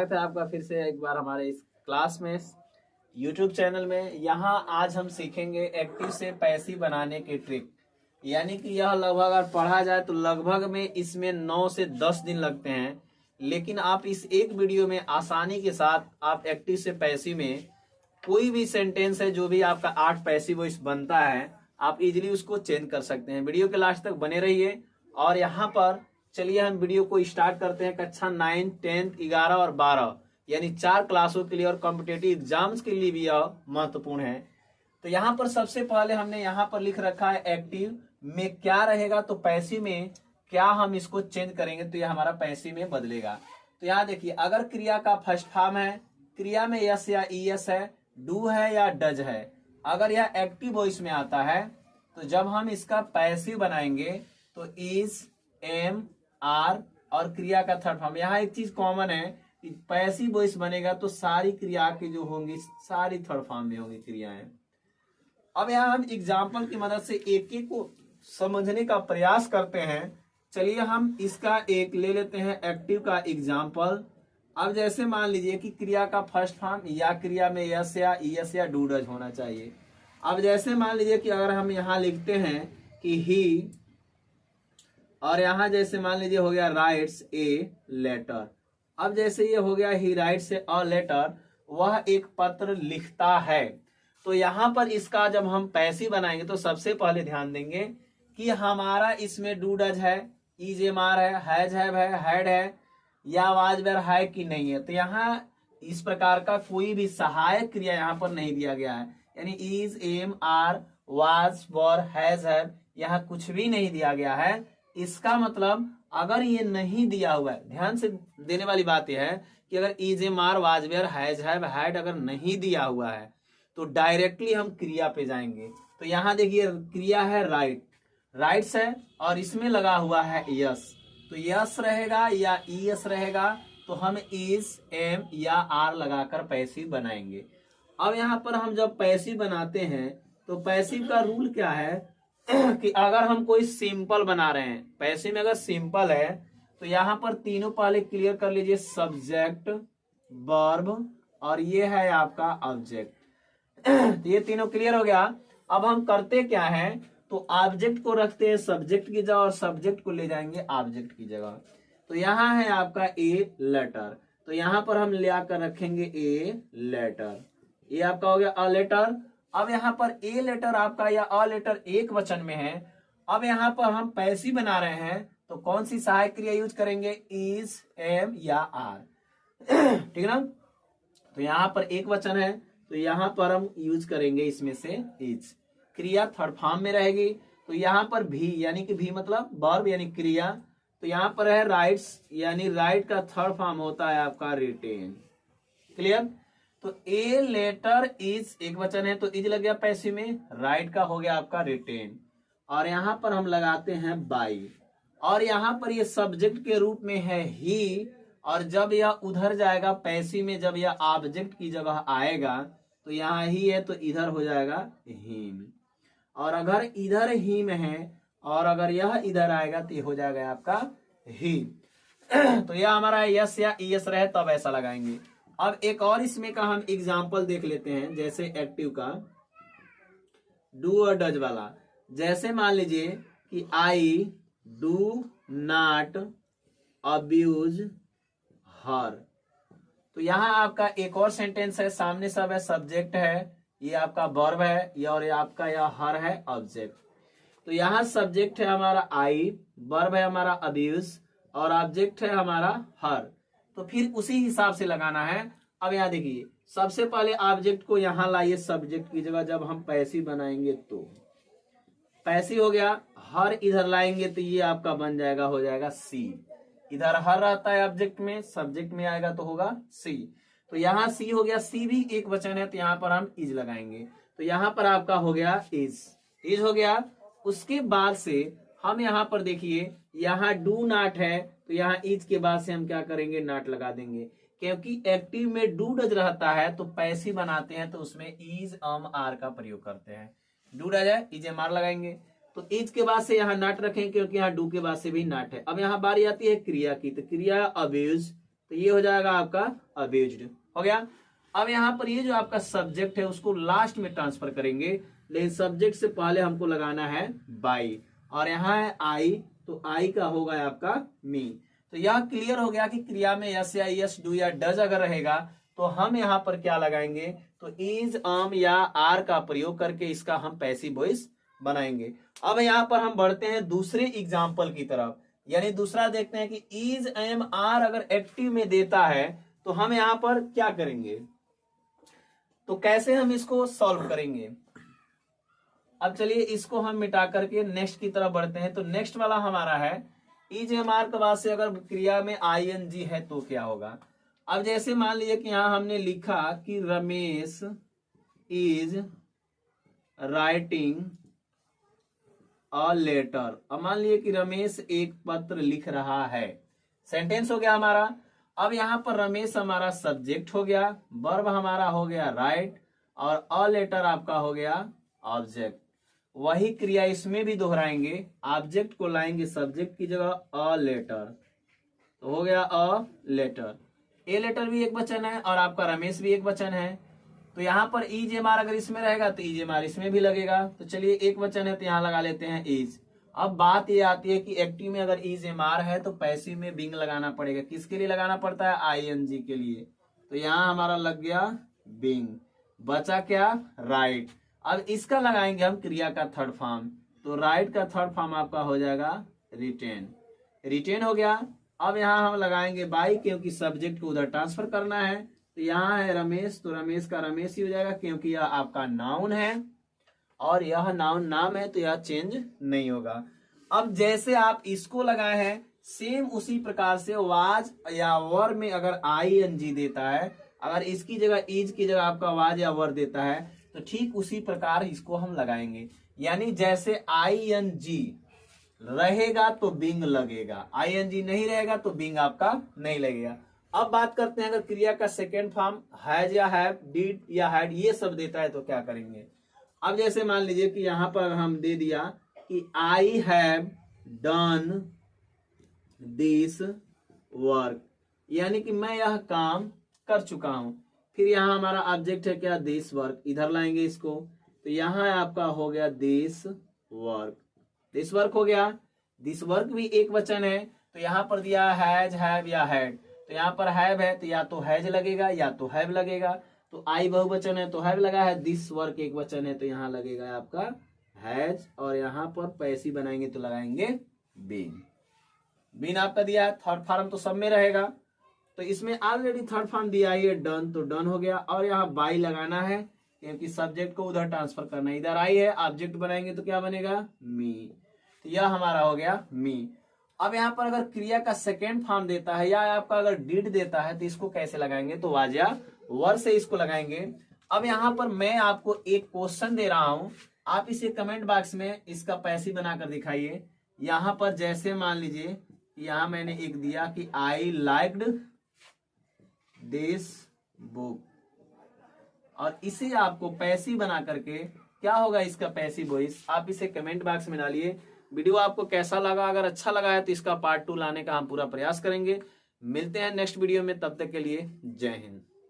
स्वागत है आपका फिर से एक बार हमारे इस क्लास में, यूट्यूब चैनल में। यहाँ आज हम सीखेंगे एक्टिव से पैसिव बनाने की ट्रिक। यानी कि यह लगभग अगर पढ़ा जाए तो लगभग में इसमें 9 से 10 दिन लगते हैं, लेकिन आप इस एक वीडियो में आसानी के साथ आप एक्टिव से पैसिव में कोई भी सेंटेंस है जो भी आपका 8 पैसिव वॉइस बनता है, आप इजीली उसको चेंज कर सकते हैं। वीडियो के लास्ट तक बने रहिए। और यहाँ पर चलिए हम वीडियो को स्टार्ट करते हैं। कक्षा 9, 10, 11 और 12 यानी 4 क्लासों के लिए और कॉम्पिटेटिव एग्जाम्स के लिए भी यह महत्वपूर्ण है। तो यहाँ पर सबसे पहले हमने यहाँ पर लिख रखा है एक्टिव में क्या रहेगा, तो पैसिव में क्या हम इसको चेंज करेंगे तो यह हमारा पैसिव में बदलेगा। तो यहाँ देखिए, अगर क्रिया का फर्स्ट फॉर्म है, क्रिया में यस या ईएस है, डू है या डज है, अगर यह एक्टिव वॉइस में आता है तो जब हम इसका पैसिव बनाएंगे तो इज, एम, आर और क्रिया का थर्ड फॉर्म। यहाँ एक चीज कॉमन है कि पैसिव वॉइस बनेगा तो सारी क्रिया की जो होंगी सारी थर्ड फॉर्म में होंगी क्रियाएं। अब यहाँ हम एग्जाम्पल की मदद से एक एक को समझने का प्रयास करते हैं। चलिए हम इसका एक ले लेते हैं एक्टिव का एग्जाम्पल। अब जैसे मान लीजिए कि क्रिया का फर्स्ट फॉर्म या क्रिया में यस या ईएस या डू डज होना चाहिए। अब जैसे मान लीजिए कि अगर हम यहाँ लिखते हैं कि ही, और यहाँ जैसे मान लीजिए हो गया राइट्स ए लेटर। अब जैसे ये हो गया ही राइट्स अ लेटर, वह एक पत्र लिखता है। तो यहाँ पर इसका जब हम पैसिव बनाएंगे तो सबसे पहले ध्यान देंगे कि हमारा इसमें डू डज है, इज एम आर है, हैज हैव है, हैड है या वाज वेर है कि नहीं है। तो यहाँ इस प्रकार का कोई भी सहायक क्रिया यहाँ पर नहीं दिया गया है, यानी is, am, are, was, were, has, have यहाँ कुछ भी नहीं दिया गया है। इसका मतलब अगर ये नहीं दिया हुआ है, ध्यान से देने वाली बात यह है कि अगर is, am, are, was, were, has, have, had अगर नहीं दिया हुआ है तो डायरेक्टली हम क्रिया पे जाएंगे। तो यहाँ देखिए क्रिया है राइट, राइट्स है और इसमें लगा हुआ है यस, तो यस रहेगा या ईएस रहेगा तो हम इज, एम या आर लगाकर पैसिव बनाएंगे। अब यहाँ पर हम जब पैसिव बनाते हैं तो पैसिव का रूल क्या है कि अगर हम कोई सिंपल बना रहे हैं, पैसिव में अगर सिंपल है तो यहाँ पर तीनों पहले क्लियर कर लीजिए, सब्जेक्ट, वर्ब और ये है आपका ऑब्जेक्ट। तो ये तीनों क्लियर हो गया। अब हम करते क्या है, तो ऑब्जेक्ट को रखते हैं सब्जेक्ट की जगह और सब्जेक्ट को ले जाएंगे ऑब्जेक्ट की जगह। तो यहाँ है आपका ए लेटर, तो यहाँ पर हम ले आकर रखेंगे ए लेटर, ये आपका हो गया अ लेटर। अब यहाँ पर ए लेटर आपका या अ लेटर एक वचन में है। अब यहाँ पर हम पैसिव बना रहे हैं तो कौन सी सहायक क्रिया यूज करेंगे, इज, एम या आर, ठीक है ना। तो यहाँ पर एक वचन है तो यहाँ पर हम यूज करेंगे इसमें से इज, क्रिया थर्ड फॉर्म में रहेगी। तो यहाँ पर भी यानी कि भी मतलब वर्ब यानी क्रिया, तो यहाँ पर है राइट्स यानी राइट का थर्ड फॉर्म होता है आपका रिटेन, क्लियर। तो ए लेटर इज एक वचन है तो इज लग गया पैसिव में, राइट का हो गया आपका रिटेन और यहाँ पर हम लगाते हैं बाई, और यहाँ पर ये सब्जेक्ट के रूप में है ही, और जब यह उधर जाएगा पैसिव में, जब यह ऑब्जेक्ट की जगह आएगा तो यहाँ ही है तो इधर हो जाएगा हिम, और अगर इधर हिम है और अगर यह इधर आएगा तो ये हो जाएगा आपका ही। तो यह हमारा यस या ईएस रहे तब ऐसा लगाएंगे। अब एक और इसमें का हम एग्जाम्पल देख लेते हैं, जैसे एक्टिव का डू और डज वाला। जैसे मान लीजिए कि आई डू नॉट अब्यूज हर, तो यहाँ आपका एक और सेंटेंस है, सामने सब है, सब्जेक्ट है, ये आपका वर्ब है, ये और ये आपका यह हर है ऑब्जेक्ट। तो यहाँ सब्जेक्ट है हमारा आई, वर्ब है हमारा अब्यूज और ऑब्जेक्ट है हमारा हर। तो फिर उसी हिसाब से लगाना है। अब यहाँ देखिए, सबसे पहले ऑब्जेक्ट को यहाँ लाइए सब्जेक्ट की जगह, जब हम पैसिव बनाएंगे तो पैसिव हो गया, हर इधर लाएंगे तो ये आपका बन जाएगा, हो जाएगा सी, इधर हर रहता है ऑब्जेक्ट में, सब्जेक्ट में आएगा तो होगा सी। तो यहाँ सी हो गया, सी भी एक वचन है तो यहाँ पर हम इज लगाएंगे, तो यहाँ पर आपका हो गया इज, इज हो गया। उसके बाद से हम यहाँ पर देखिए, यहाँ डू नॉट है तो यहाँ इज के बाद से हम क्या करेंगे, नॉट लगा देंगे, क्योंकि एक्टिव में डू डज रहता है तो पैसिव बनाते हैं तो उसमें इज, अम, आर का प्रयोग करते हैं। डू डज है, इज, एम, आर लगाएंगे, तो इज के बाद से यहाँ नॉट रखेंगे क्योंकि यहाँ डू के बाद से भी नॉट है। अब यहाँ बारी आती है क्रिया की, तो क्रिया अब्यूज तो ये हो जाएगा आपका अब्यूज्ड। हो गया। अब यहाँ पर ये जो आपका सब्जेक्ट है उसको लास्ट में ट्रांसफर करेंगे, लेकिन सब्जेक्ट से पहले हमको लगाना है बाई, और यहाँ है आई, तो आई का होगा आपका मी। तो यह क्लियर हो गया कि क्रिया में यस या यस, डू या डज अगर रहेगा तो हम यहाँ पर क्या लगाएंगे, तो इज, आम या आर का प्रयोग करके इसका हम पैसिव वॉइस बनाएंगे। अब यहाँ पर हम बढ़ते हैं दूसरे एग्जाम्पल की तरफ, यानी दूसरा देखते हैं कि इज, एम, आर अगर एक्टिव में देता है तो हम यहाँ पर क्या करेंगे, तो कैसे हम इसको सॉल्व करेंगे। अब चलिए इसको हम मिटा करके नेक्स्ट की तरफ बढ़ते हैं। तो नेक्स्ट वाला हमारा है इज, एम, आर के बाद से अगर क्रिया में आईएनजी है तो क्या होगा। अब जैसे मान लीजिए कि यहां हमने लिखा कि Ramesh is writing a letter. अब मान लीजिए कि रमेश एक पत्र लिख रहा है, सेंटेंस हो गया हमारा। अब यहां पर रमेश हमारा सब्जेक्ट हो गया, वर्ब हमारा हो गया राइट, और अ लेटर आपका हो गया ऑब्जेक्ट। वही क्रिया इसमें भी दोहराएंगे, ऑब्जेक्ट को लाएंगे सब्जेक्ट की जगह, अ लेटर, तो हो गया अ लेटर। ए लेटर भी एक वचन है और आपका रमेश भी एक वचन है, तो यहाँ पर इज, एम, आर अगर इसमें रहेगा तो इज, एम, आर इसमें भी लगेगा। तो चलिए एक वचन है तो यहाँ लगा लेते हैं इज। अब बात ये आती है कि एक्टिव में अगर इज, एम, आर है तो पैसिव में बिंग लगाना पड़ेगा। किसके लिए लगाना पड़ता है, आईएनजी के लिए। तो यहाँ हमारा लग गया बिंग, बचा क्या, राइट। अब इसका लगाएंगे हम क्रिया का थर्ड फॉर्म, तो राइट का थर्ड फॉर्म आपका हो जाएगा रिटेन, रिटेन हो गया। अब यहाँ हम लगाएंगे बाई, क्योंकि सब्जेक्ट को उधर ट्रांसफर करना है। तो यहाँ है रमेश, तो रमेश का रमेश ही हो जाएगा, क्योंकि यह आपका नाउन है और यह नाउन नाम है, तो यह चेंज नहीं होगा। अब जैसे आप इसको लगाए हैं सेम उसी प्रकार से वाज या वर में अगर आईएनजी देता है, अगर इसकी जगह इज की जगह आपका वाज या वर देता है, तो ठीक उसी प्रकार इसको हम लगाएंगे। यानी जैसे आईएनजी रहेगा तो बिंग लगेगा, आईएनजी नहीं रहेगा तो बिंग आपका नहीं लगेगा। अब बात करते हैं अगर क्रिया का सेकेंड फॉर्म हैज या हैव, डिड या हैड ये सब देता है तो क्या करेंगे। अब जैसे मान लीजिए कि यहां पर हम दे दिया कि I have done this work, यानी कि मैं यह काम कर चुका हूं। फिर यहाँ हमारा ऑब्जेक्ट है क्या, दिस वर्क, इधर लाएंगे इसको, तो यहाँ आपका हो गया दिस वर्क, दिस वर्क हो गया। दिस वर्क भी एक वचन है, तो यहाँ पर दिया हैज, हैव या हैड, तो यहाँ पर हैव है तो या तो हैज लगेगा या तो हैव लगेगा। तो आई बहुवचन है तो हैव लगा है, दिस वर्क एक वचन है तो यहाँ लगेगा आपका हैज, और यहाँ पर पैसिव बनाएंगे तो लगाएंगे बीन। बीन आपका दिया है, थर्ड फॉर्म तो सब में रहेगा, तो इसमें ऑलरेडी थर्ड फॉर्म दिया है डन, तो डन हो गया। और यहाँ बाई लगाना है क्योंकि सब्जेक्ट को उधर ट्रांसफर करना है, इधर आई है ऑब्जेक्ट बनाएंगे तो क्या बनेगा, मी, तो यह हमारा हो गया मी। अब यहाँ पर अगर क्रिया का सेकेंड फॉर्म देता है या आपका अगर डिड देता है तो इसको कैसे लगाएंगे, तो वाज या वर से इसको लगाएंगे। अब यहाँ पर मैं आपको एक क्वेश्चन दे रहा हूं, आप इसे कमेंट बॉक्स में इसका पैसिव बनाकर दिखाइए। यहाँ पर जैसे मान लीजिए यहाँ मैंने एक दिया कि आई लाइक्ड दिस बुक, और इसे आपको पैसिव बना करके क्या होगा इसका पैसिव वॉइस, आप इसे कमेंट बॉक्स में डालिए। वीडियो आपको कैसा लगा, अगर अच्छा लगा है तो इसका पार्ट 2 लाने का हम पूरा प्रयास करेंगे। मिलते हैं नेक्स्ट वीडियो में, तब तक के लिए जय हिंद।